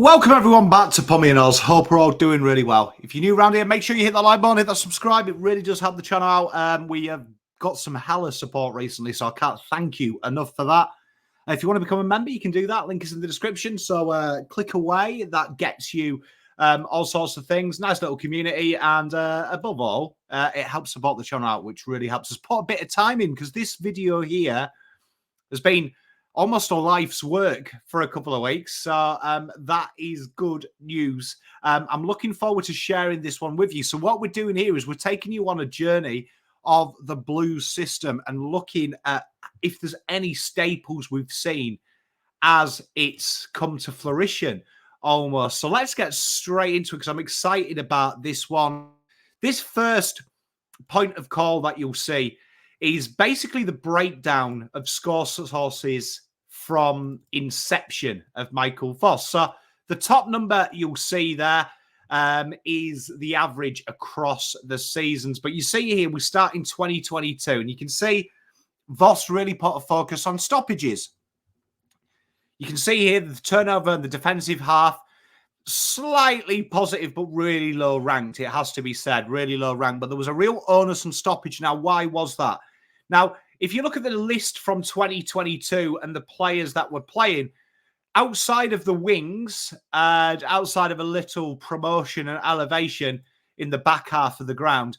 Welcome everyone back to Pommy and Oz. Hope we're all doing really well. If you're new around here, make sure you hit that like button, hit that subscribe. It really does help the channel out. We have got some hella support recently, so I can't thank you enough for that. If you want to become a member, you can do that. Link is in the description. So click away. That gets you all sorts of things. Nice little community. And above all, it helps support the channel out, which really helps us put a bit of time in, because this video here has been almost a life's work for a couple of weeks. So that is good news. I'm looking forward to sharing this one with you. So what we're doing here is we're taking you on a journey of the blues system and looking at if there's any staples we've seen as it's come to fruition almost. So let's get straight into it, because I'm excited about this one. This first point of call that you'll see is basically the breakdown of score sources from inception of Michael Voss. So the top number you'll see there is the average across the seasons. But you see here, we start in 2022, and you can see Voss really put a focus on stoppages. You can see here the turnover and the defensive half, slightly positive, but really low ranked. It has to be said, really low ranked. But there was a real onus on stoppage. Now, why was that? Now, if you look at the list from 2022 and the players that were playing, outside of the wings and outside of a little promotion and elevation in the back half of the ground,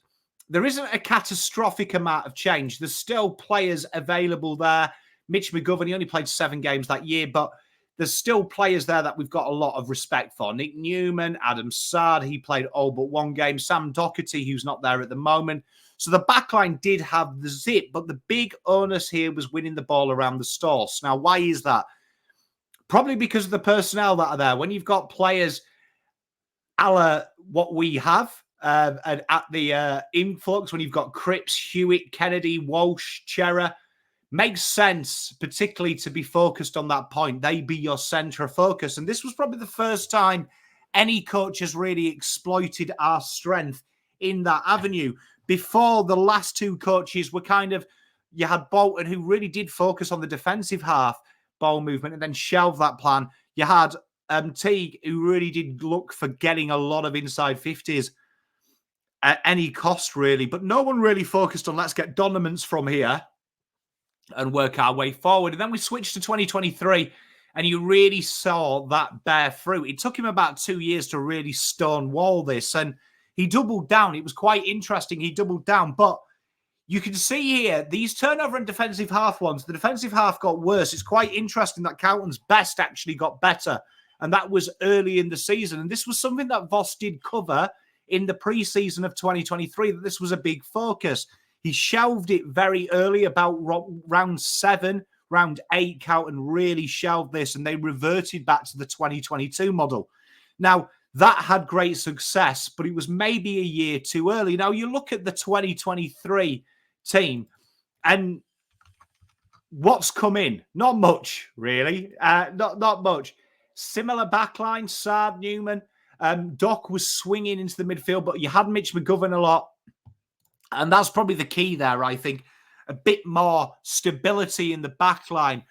there isn't a catastrophic amount of change. There's still players available there. Mitch McGovern, he only played 7 games that year, but there's still players there that we've got a lot of respect for. Nick Newman, Adam Sard, he played all but 1 game. Sam Doherty, who's not there at the moment. So the backline did have the zip, but the big onus here was winning the ball around the stalls. Now, why is that? Probably because of the personnel that are there. When you've got players a la what we have and at the influx, when you've got Cripps, Hewitt, Kennedy, Walsh, Chera, makes sense, particularly to be focused on that point. They be your centre of focus. And this was probably the first time any coach has really exploited our strength in that avenue. Before, the last 2 coaches were kind of, you had Bolton, who really did focus on the defensive half ball movement and then shelve that plan. You had Teague, who really did look for getting a lot of inside 50s at any cost, really. But no one really focused on let's get dominance from here and work our way forward. And then we switched to 2023, and you really saw that bear fruit. It took him about 2 years to really stonewall this, and he doubled down. It was quite interesting. He doubled down. But you can see here, these turnover and defensive half ones, the defensive half got worse. It's quite interesting that Carlton's best actually got better. And that was early in the season. And this was something that Voss did cover in the preseason of 2023, that this was a big focus. He shelved it very early, about round 7, round 8. Carlton really shelved this, and they reverted back to the 2022 model. Now, that had great success, but it was maybe a year too early. Now, you look at the 2023 team, and what's come in? Not much, really. Not much. Similar backline, Sard, Newman. Doc was swinging into the midfield, but you had Mitch McGovern a lot. And that's probably the key there, I think. A bit more stability in the backline.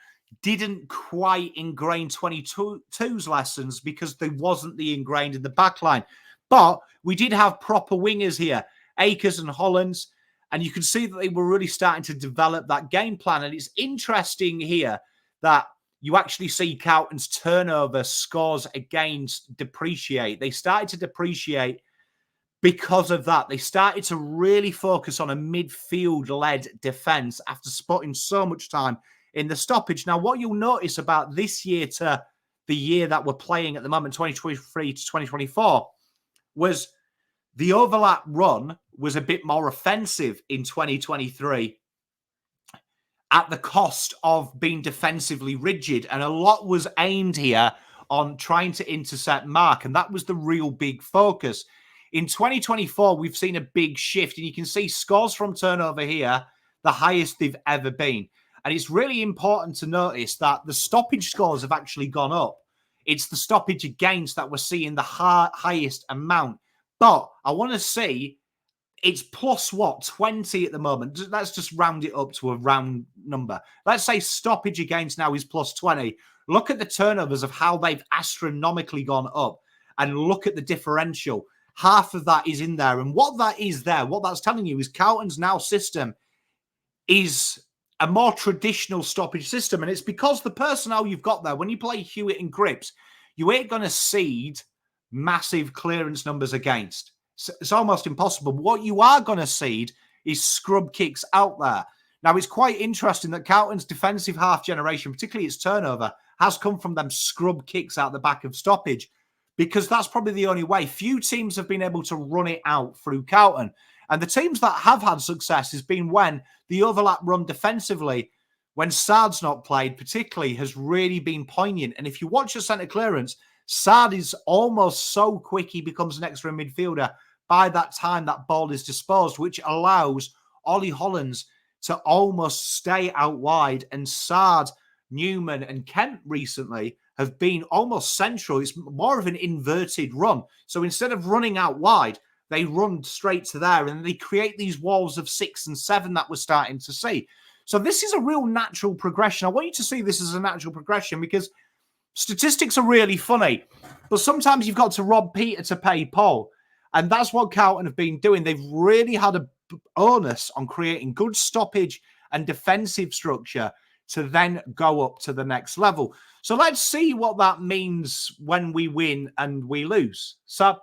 Didn't quite ingrain 22's lessons because they wasn't the ingrained in the backline. But we did have proper wingers here, Akers and Hollands, and you can see that they were really starting to develop that game plan. And it's interesting here that you actually see Carlton's turnover scores against depreciate. They started to depreciate because of that. They started to really focus on a midfield-led defence after spotting so much time in the stoppage. Now, what you'll notice about this year to the year that we're playing at the moment, 2023 to 2024, was the overlap run was a bit more offensive in 2023 at the cost of being defensively rigid. And a lot was aimed here on trying to intercept Mark. And that was the real big focus. In 2024, we've seen a big shift. And you can see scores from turnover here, the highest they've ever been. And it's really important to notice that the stoppage scores have actually gone up. It's the stoppage against that we're seeing the highest amount. But I want to see it's plus what, 20 at the moment. Let's just round it up to a round number. Let's say stoppage against now is plus 20. Look at the turnovers of how they've astronomically gone up, and look at the differential. Half of that is in there. And what that is there, what that's telling you is Carlton's now system is a more traditional stoppage system. And it's because the personnel you've got there, when you play Hewitt and Cripps, you ain't going to seed massive clearance numbers against. It's almost impossible. What you are going to seed is scrub kicks out there. Now, it's quite interesting that Carlton's defensive half generation, particularly its turnover, has come from them scrub kicks out the back of stoppage, because that's probably the only way. Few teams have been able to run it out through Carlton. And the teams that have had success has been when the overlap run defensively, when Sard's not played particularly, has really been poignant. And if you watch the centre clearance, Sard is almost so quick he becomes an extra midfielder by that time that ball is disposed, which allows Ollie Hollands to almost stay out wide. And Sard, Newman and Kent recently have been almost central. It's more of an inverted run. So instead of running out wide, they run straight to there, and they create these walls of 6 and 7 that we're starting to see. So this is a real natural progression. I want you to see this as a natural progression, because statistics are really funny, but sometimes you've got to rob Peter to pay Paul. And that's what Carlton have been doing. They've really had an onus on creating good stoppage and defensive structure to then go up to the next level. So let's see what that means when we win and we lose. So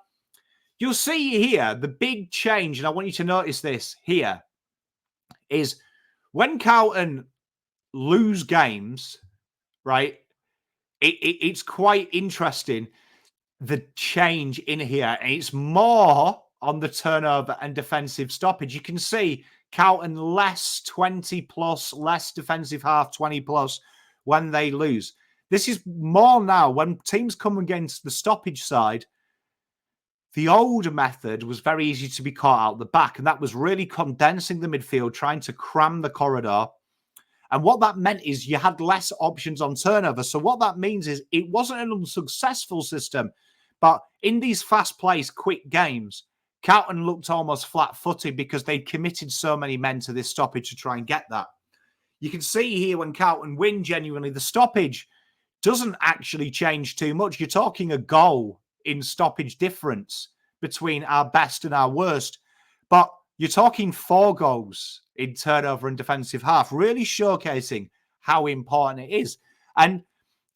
you'll see here the big change, and I want you to notice this here, is when Carlton lose games, right, it's quite interesting, the change in here. And it's more on the turnover and defensive stoppage. You can see Carlton less 20 plus, less defensive half 20 plus when they lose. This is more now when teams come against the stoppage side. The old method was very easy to be caught out the back, and that was really condensing the midfield, trying to cram the corridor. And what that meant is you had less options on turnover. So what that means is it wasn't an unsuccessful system, but in these fast-paced, quick games, Carlton looked almost flat-footed because they'd committed so many men to this stoppage to try and get that. You can see here when Carlton win, genuinely, the stoppage doesn't actually change too much. You're talking a goal in stoppage difference between our best and our worst. But you're talking 4 goals in turnover and defensive half, really showcasing how important it is. And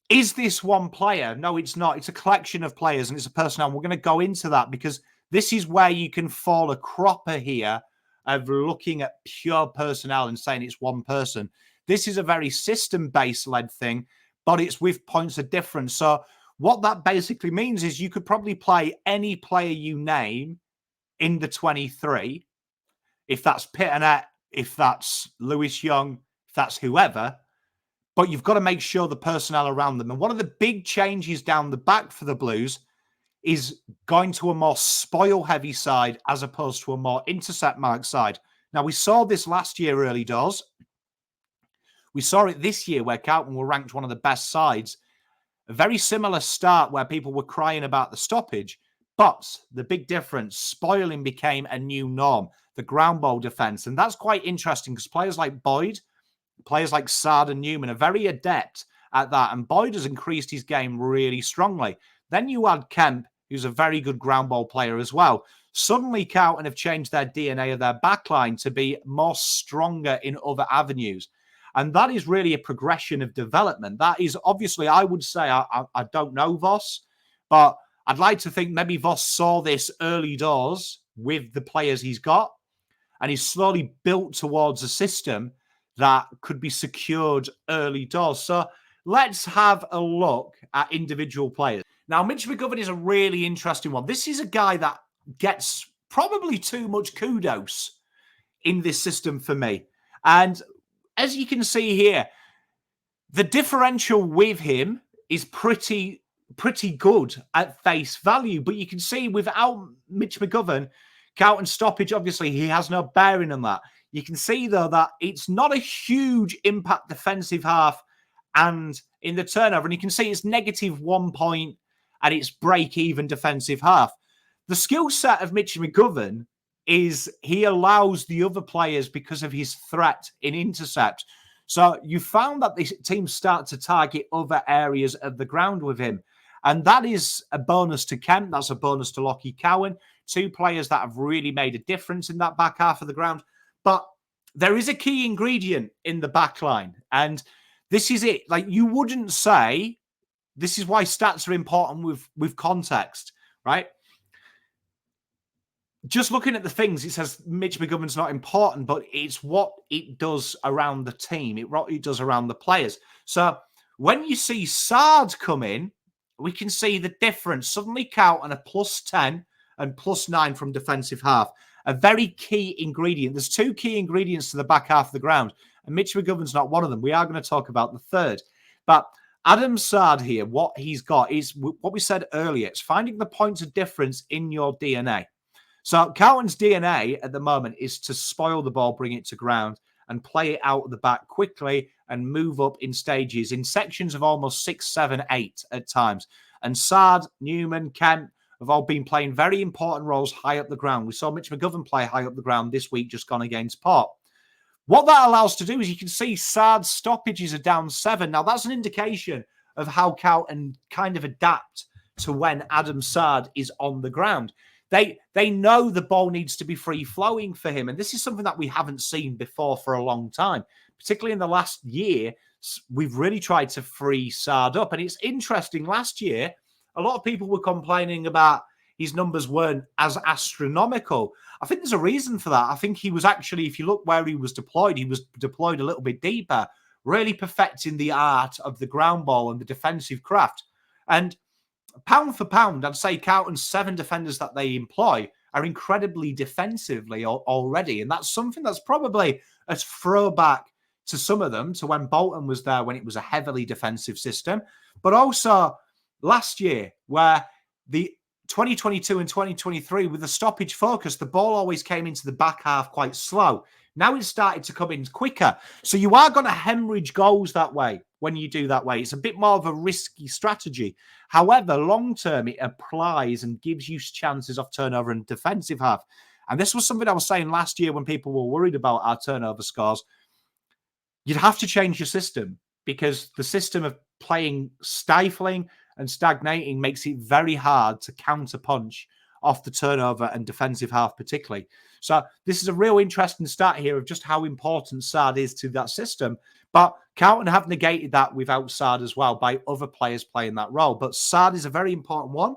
is this one player? No, it's not. It's a collection of players and it's a personnel. We're going to go into that because this is where you can fall a cropper here of looking at pure personnel and saying it's one person. This is a very system-based led thing, but it's with points of difference. So what that basically means is you could probably play any player you name in the 23. If that's Pitternet, if that's Lewis Young, if that's whoever, but you've got to make sure the personnel around them. And one of the big changes down the back for the Blues is going to a more spoil-heavy side as opposed to a more intercept-mark side. Now, we saw this last year early doors. We saw it this year where Carlton were ranked one of the best sides. A very similar start where people were crying about the stoppage. But the big difference, spoiling became a new norm, the ground ball defense. And that's quite interesting because players like Boyd, players like Sard and Newman are very adept at that. And Boyd has increased his game really strongly. Then you add Kemp, who's a very good ground ball player as well. Suddenly, Carlton have changed their DNA of their backline to be more stronger in other avenues. And that is really a progression of development. That is obviously, I would say, I don't know Voss, but I'd like to think maybe Voss saw this early doors with the players he's got, and he's slowly built towards a system that could be secured early doors. So let's have a look at individual players. Now, Mitch McGovern is a really interesting one. This is a guy that gets probably too much kudos in this system for me. And as you can see here, the differential with him is pretty good at face value. But you can see without Mitch McGovern, Carlton stoppage, obviously, he has no bearing on that. You can see, though, that it's not a huge impact defensive half and in the turnover. And you can see it's -1 point and it's break-even defensive half. The skill set of Mitch McGovern is he allows the other players, because of his threat in intercept. So you found that the teams start to target other areas of the ground with him. And that is a bonus to Kemp. That's a bonus to Lockie Cowan. Two players that have really made a difference in that back half of the ground. But there is a key ingredient in the back line. And this is it. Like, you wouldn't say, this is why stats are important with context, right? Just looking at the things, it says Mitch McGovern's not important, but it's what it does around the team. What it does around the players. So when you see Sard come in, we can see the difference. Suddenly count on a +10 and +9 from defensive half. A very key ingredient. There's two key ingredients to the back half of the ground, and Mitch McGovern's not one of them. We are going to talk about the third. But Adam Sard here, what he's got is what we said earlier. It's finding the points of difference in your DNA. So Carlton's DNA at the moment is to spoil the ball, bring it to ground, and play it out of the back quickly and move up in stages, in sections of almost 6, 7, 8 at times. And Sard, Newman, Kemp have all been playing very important roles high up the ground. We saw Mitch McGovern play high up the ground this week, just gone against Port. What that allows to do is you can see Sard's stoppages are down 7. Now, that's an indication of how Carlton kind of adapt to when Adam Sard is on the ground. They know the ball needs to be free-flowing for him, and this is something that we haven't seen before for a long time. Particularly in the last year, we've really tried to free Sard up, and it's interesting. Last year, a lot of people were complaining about his numbers weren't as astronomical. I think there's a reason for that. I think he was actually, if you look where he was deployed a little bit deeper, really perfecting the art of the ground ball and the defensive craft. And pound for pound, I'd say Carlton's 7 defenders that they employ are incredibly defensively already. And that's something that's probably a throwback to some of them, to when Bolton was there, when it was a heavily defensive system. But also last year, where the 2022 and 2023, with the stoppage focus, the ball always came into the back half quite slow. Now it's started to come in quicker. So you are going to hemorrhage goals that way when you do that way. It's a bit more of a risky strategy. However, long-term, it applies and gives you chances of turnover and defensive half. And this was something I was saying last year when people were worried about our turnover scores. You'd have to change your system, because the system of playing stifling and stagnating makes it very hard to counter-punch off the turnover and defensive half particularly. So this is a real interesting start here of just how important Sard is to that system. But Carlton have negated that without Sard as well by other players playing that role. But Sard is a very important one,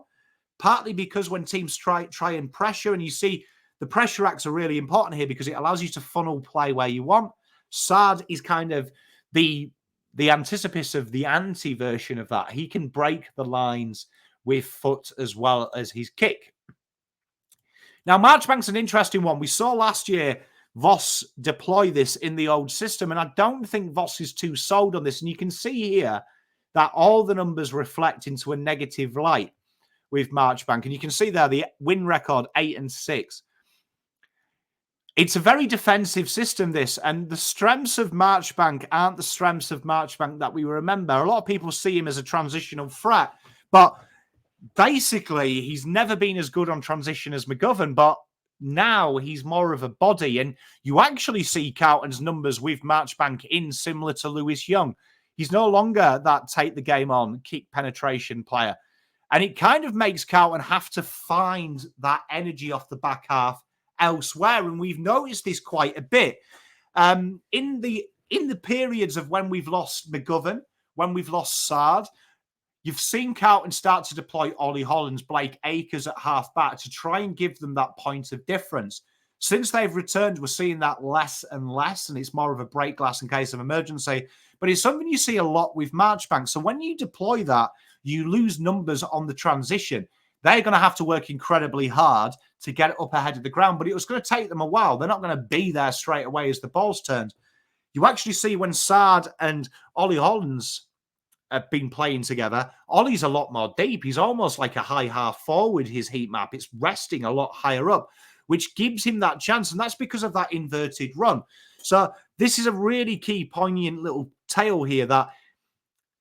partly because when teams try and pressure, and you see the pressure acts are really important here because it allows you to funnel play where you want. Sard is kind of the antithesis of the anti-version of that. He can break the lines with foot as well as his kick. Now, Marchbank's an interesting one. We saw last year Voss deploy this in the old system, and I don't think Voss is too sold on this. And you can see here that all the numbers reflect into a negative light with Marchbank. And you can see there the win record, 8-6. It's a very defensive system, this, and the strengths of Marchbank aren't the strengths of Marchbank that we remember. A lot of people see him as a transitional threat, but basically he's never been as good on transition as McGovern, but now he's more of a body, and you actually see Carlton's numbers with Marchbank in similar to Lewis Young. He's no longer that take the game on, kick penetration player, and it kind of makes Carlton have to find that energy off the back half elsewhere, and we've noticed this quite a bit in the periods of when we've lost McGovern, when we've lost Sard. You've seen Carlton start to deploy Ollie Hollands, Blake Acres at half back to try and give them that point of difference. Since they've returned, we're seeing that less and less, and it's more of a break glass in case of emergency. But it's something you see a lot with Marchbank. So when you deploy that, you lose numbers on the transition. They're going to have to work incredibly hard to get it up ahead of the ground, but it was going to take them a while. They're not going to be there straight away as the ball's turned. You actually see when Sard and Ollie Hollands have been playing together, Ollie's a lot more deep. He's almost like a high half forward, his heat map. It's resting a lot higher up, which gives him that chance, and that's because of that inverted run. So this is a really key, poignant little tale here that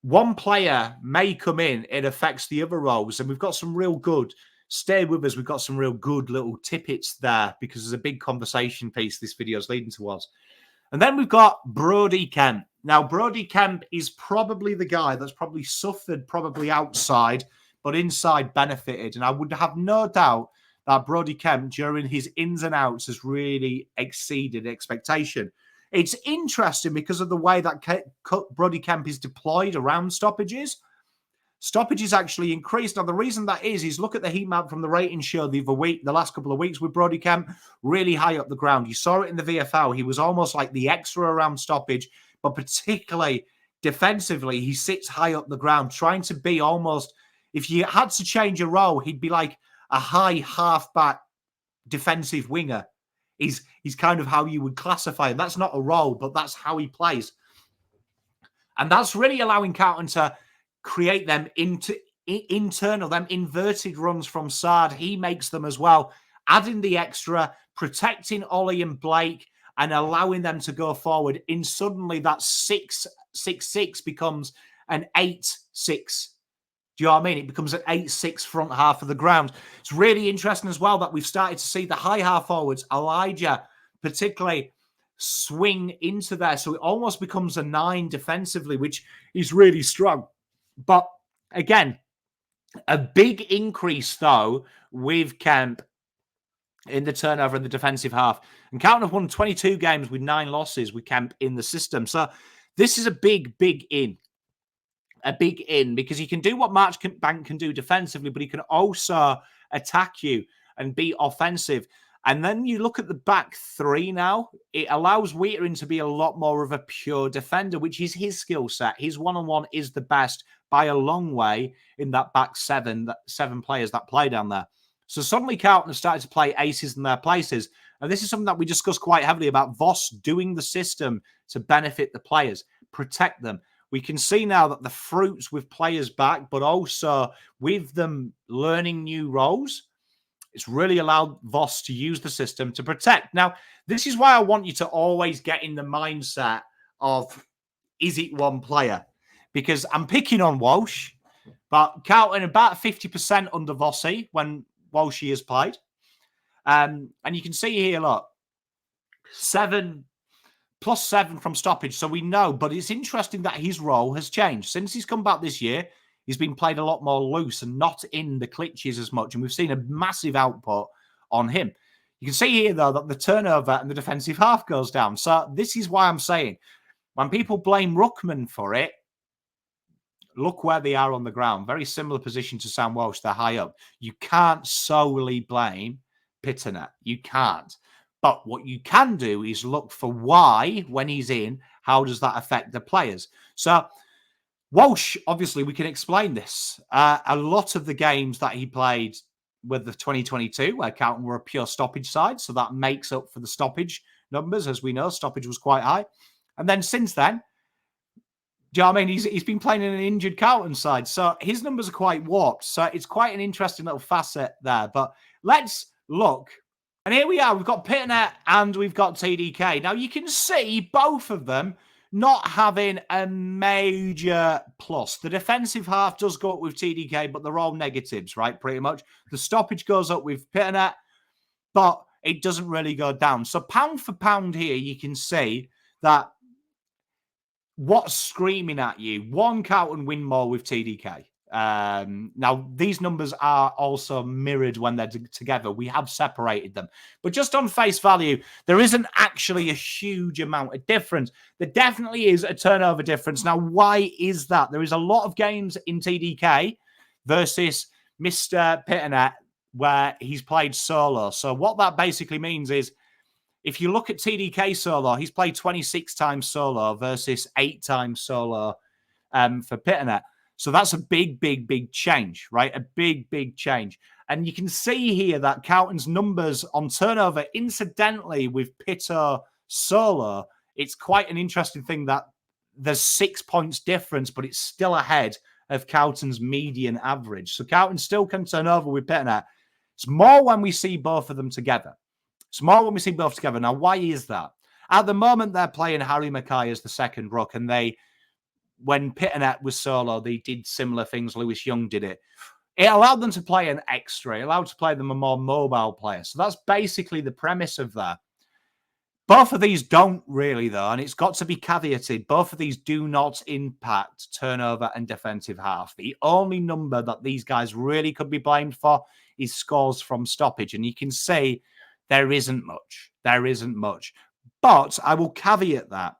one player may come in, it affects the other roles, and we've got some real good stay with us. We've got some real good little tippets there because there's a big conversation piece this video is leading towards. And then we've got Brodie Kemp. Now, Brodie Kemp is probably the guy that's probably suffered probably outside, but inside benefited. And I would have no doubt that Brodie Kemp, during his ins and outs, has really exceeded expectation. It's interesting because of the way that Brodie Kemp is deployed around stoppages. Stoppages actually increased. Now, the reason that is look at the heat map from the rating show the last couple of weeks with Brodie Kemp, really high up the ground. You saw it in the VFL. He was almost like the extra around stoppage, but particularly defensively, he sits high up the ground, trying to be almost, if you had to change a role, he'd be like a high halfback defensive winger. He's kind of how you would classify him. That's not a role, but that's how he plays. And that's really allowing Carlton to create them internal, them inverted runs from Sard. He makes them as well, adding the extra, protecting Ollie and Blake, and allowing them to go forward. In suddenly that 6-6 becomes an 8-6. Do you know what I mean? It becomes an 8-6 front half of the ground. It's really interesting as well that we've started to see the high half forwards, Elijah particularly, swing into there. So it almost becomes a 9 defensively, which is really strong. But again, a big increase, though, with Kemp in the turnover in the defensive half. And Carlton have won 22 games with 9 losses with Kemp in the system. So this is a big in. A big in, because he can do what Marchbank can do defensively, but he can also attack you and be offensive. And then you look at the back 3 now, it allows Whittaker to be a lot more of a pure defender, which is his skill set. His one-on-one is the best by a long way in that back 7, that 7 players that play down there. So suddenly Carlton have started to play aces in their places. And this is something that we discussed quite heavily about Voss doing the system to benefit the players, protect them. We can see now that the fruits with players back, but also with them learning new roles, it's really allowed Voss to use the system to protect. Now, this is why I want you to always get in the mindset of, is it one player? Because I'm picking on Walsh, but Carlton about 50% under Vossi when Walshy has played. And you can see here, look, 7 plus 7 from stoppage. So we know, but it's interesting that his role has changed. Since he's come back this year, he's been played a lot more loose and not in the clitches as much. And we've seen a massive output on him. You can see here, though, that the turnover and the defensive half goes down. So this is why I'm saying, when people blame Ruckman for it, look where they are on the ground. Very similar position to Sam Walsh. They're high up. You can't solely blame Pitternet. You can't. But what you can do is look for why, when he's in, how does that affect the players? So Walsh, obviously, we can explain this. A lot of the games that he played with the 2022, where Carlton were a pure stoppage side, so that makes up for the stoppage numbers. As we know, stoppage was quite high. And then since then, do you know what I mean? He's been playing in an injured Carlton side, so his numbers are quite warped. So it's quite an interesting little facet there. But let's look. And here we are. We've got Pitternet and we've got TDK. Now, you can see both of them not having a major plus. The defensive half does go up with TDK, but they're all negatives, right? Pretty much. The stoppage goes up with Pitternet, but it doesn't really go down. So pound for pound here, you can see that what's screaming at you. One, Carlton win more with TDK. Now, these numbers are also mirrored when they're together. We have separated them. But just on face value, there isn't actually a huge amount of difference. There definitely is a turnover difference. Now, why is that? There is a lot of games in TDK versus Mr. Pitternet where he's played solo. So what that basically means is, if you look at TDK solo, he's played 26 times solo versus 8 times solo for Pitternet. So that's a big change, right? A big change. And you can see here that Carlton's numbers on turnover, incidentally, with Pitto solo, it's quite an interesting thing that there's 6 points difference, but it's still ahead of Carlton's median average. So Carlton still can turn over with Pitternet. It's more when we see both of them together. It's more when we see both together. Now, why is that? At the moment, they're playing Harry Mackay as the second ruck, and when Pitternet was solo, they did similar things. Lewis Young did it. It allowed them to play an extra. It allowed to play them a more mobile player. So that's basically the premise of that. Both of these don't really, though, and it's got to be caveated. Both of these do not impact turnover and defensive half. The only number that these guys really could be blamed for is scores from stoppage. And you can see there isn't much. There isn't much. But I will caveat that.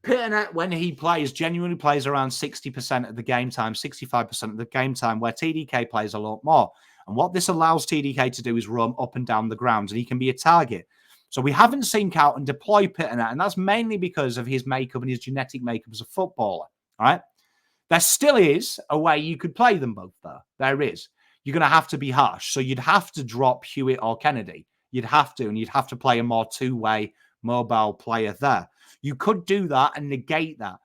Pitternet, when he plays, genuinely plays around 60% of the game time, 65% of the game time, where TDK plays a lot more. And what this allows TDK to do is run up and down the ground, and he can be a target. So we haven't seen Carlton deploy Pitternet, and that's mainly because of his makeup and his genetic makeup as a footballer, all right? There still is a way you could play them both, though. There is. You're going to have to be harsh. So you'd have to drop Hewitt or Kennedy. You'd have to, and you'd have to play a more two-way mobile player there. You could do that and negate that.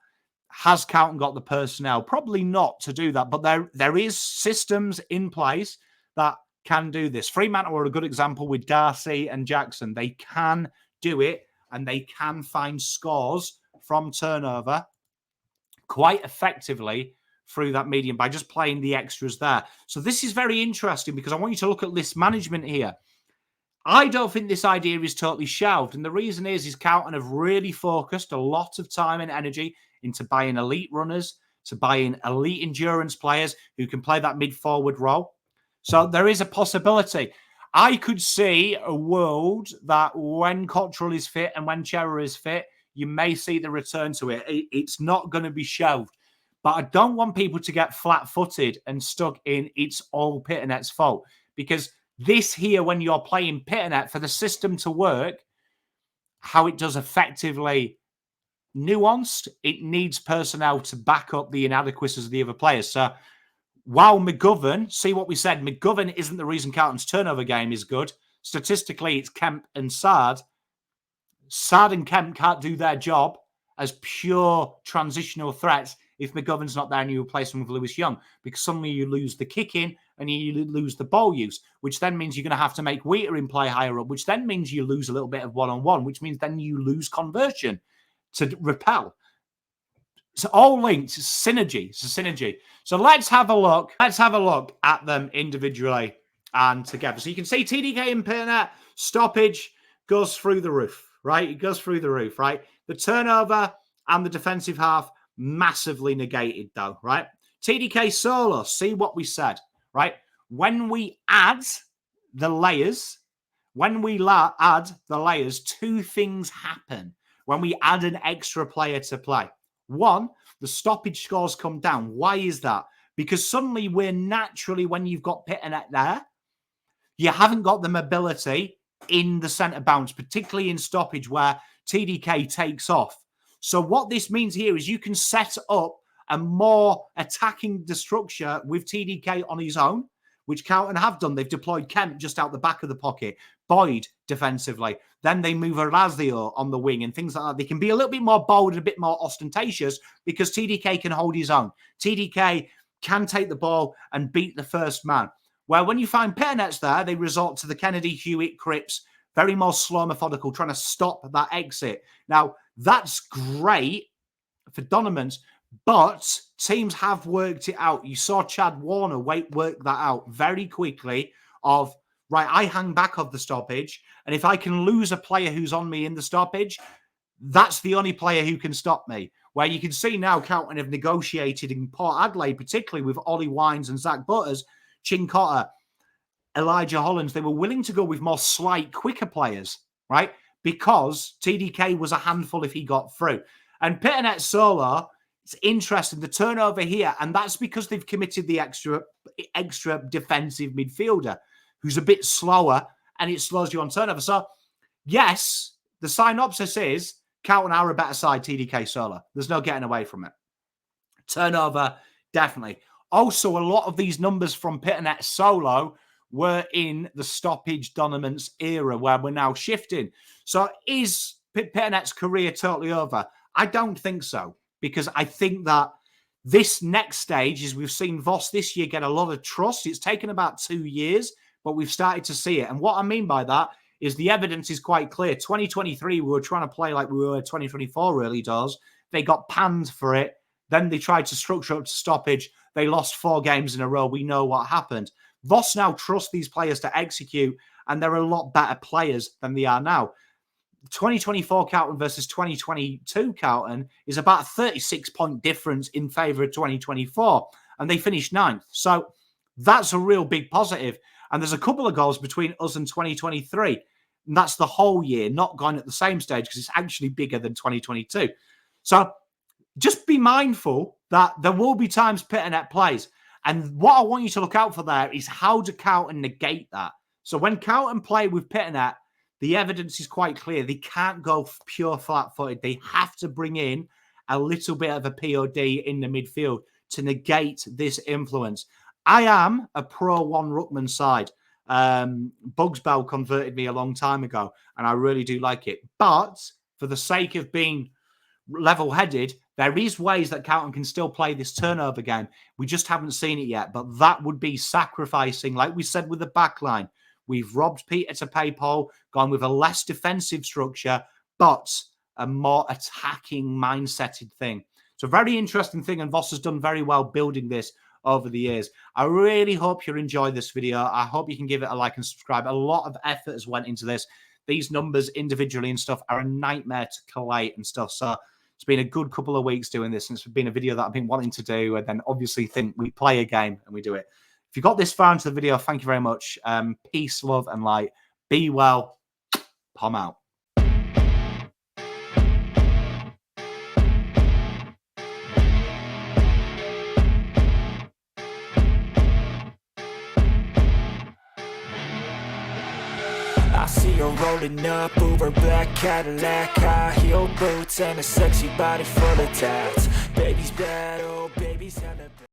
Has Carlton got the personnel? Probably not to do that, but there is systems in place that can do this. Fremantle are a good example with Darcy and Jackson. They can do it, and they can find scores from turnover quite effectively through that medium by just playing the extras there. So this is very interesting because I want you to look at list management here. I don't think this idea is totally shelved. And the reason is Carlton have really focused a lot of time and energy into buying elite runners, to buying elite endurance players who can play that mid-forward role. So there is a possibility. I could see a world that when Cottrell is fit and when Cherrer is fit, you may see the return to it. It's not going to be shelved. But I don't want people to get flat-footed and stuck in it's all Pitternet's fault. Because this here, when you're playing Pitternet, for the system to work, how it does effectively nuanced, it needs personnel to back up the inadequacies of the other players. So while McGovern, see what we said, McGovern isn't the reason Carlton's turnover game is good. Statistically, it's Kemp and Sard. Sard and Kemp can't do their job as pure transitional threats if McGovern's not there and you replace him with Lewis Young, because suddenly you lose the kicking and you lose the ball use, which then means you're going to have to make Whittaker play higher up, which then means you lose a little bit of one-on-one, which means then you lose conversion to repel. So all linked, it's synergy. It's a synergy. So let's have a look. Let's have a look at them individually and together. So you can see TDK and Pitternet stoppage goes through the roof, right? It goes through the roof, right? The turnover and the defensive half massively negated though, right? TDK solo, see what we said, right? When we add the layers, two things happen when we add an extra player to play. One, the stoppage scores come down. Why is that? Because suddenly we're naturally, when you've got Pitternet there, you haven't got the mobility in the centre bounce, particularly in stoppage where TDK takes off. So what this means here is you can set up a more attacking the structure with TDK on his own, which Carlton have done. They've deployed Kemp just out the back of the pocket, Boyd defensively. Then they move Orazio on the wing and things like that. They can be a little bit more bold and a bit more ostentatious because TDK can hold his own. TDK can take the ball and beat the first man. Where when you find Pitternet's there, they resort to the Kennedy, Hewitt, Cripps, very more slow, methodical, trying to stop that exit. Now, that's great for Donomans, but teams have worked it out. You saw Chad Warner work that out very quickly of, right, I hang back of the stoppage, and if I can lose a player who's on me in the stoppage, that's the only player who can stop me. Where you can see now Carlton have negotiated in Port Adelaide, particularly with Ollie Wines and Zach Butters, Chin Cotter, Elijah Hollands, they were willing to go with more slight, quicker players, right? Because TDK was a handful if he got through. And Pitternet solo, it's interesting, the turnover here, and that's because they've committed the extra defensive midfielder who's a bit slower, and it slows you on turnover. So, yes, the synopsis is Carlton are a better side, TDK solo. There's no getting away from it. Turnover, definitely. Also, a lot of these numbers from Pitternet solo were in the stoppage dominance era where we're now shifting. So is Pitternet's career totally over? I don't think so, because I think that this next stage is we've seen Voss this year get a lot of trust. It's taken about 2 years, but we've started to see it. And what I mean by that is the evidence is quite clear. 2023, we were trying to play like we were 2024 early doors. They got panned for it. Then they tried to structure up to stoppage. They lost 4 games in a row. We know what happened. Voss now trusts these players to execute, and they're a lot better players than they are now. 2024 Carlton versus 2022 Carlton is about a 36-point difference in favour of 2024, and they finished 9th. So that's a real big positive. And there's a couple of goals between us and 2023. And that's the whole year, not gone at the same stage, because it's actually bigger than 2022. So just be mindful that there will be times Pitternet plays. And what I want you to look out for there is how do Carlton negate that? So when Carlton play with Pitternet, the evidence is quite clear. They can't go pure flat-footed. They have to bring in a little bit of a POD in the midfield to negate this influence. I am a pro one ruckman side. BugsBell converted me a long time ago, and I really do like it. But for the sake of being level-headed, there is ways that Carlton can still play this turnover game. We just haven't seen it yet, but that would be sacrificing, like we said with the back line. We've robbed Peter to pay Paul, gone with a less defensive structure, but a more attacking mindseted thing. So very interesting thing, and Voss has done very well building this over the years. I really hope you enjoyed this video. I hope you can give it a like and subscribe. A lot of effort has went into this. These numbers individually and stuff are a nightmare to collate and stuff. So it's been a good couple of weeks doing this, and it's been a video that I've been wanting to do, and then obviously think we play a game and we do it. If you got this far into the video, thank you very much. Peace, love, and light. Be well. Pom out. I see her rolling up, Uber black Cadillac, high heel boots, and a sexy body full of tats. Baby's bad, oh baby's hella bad.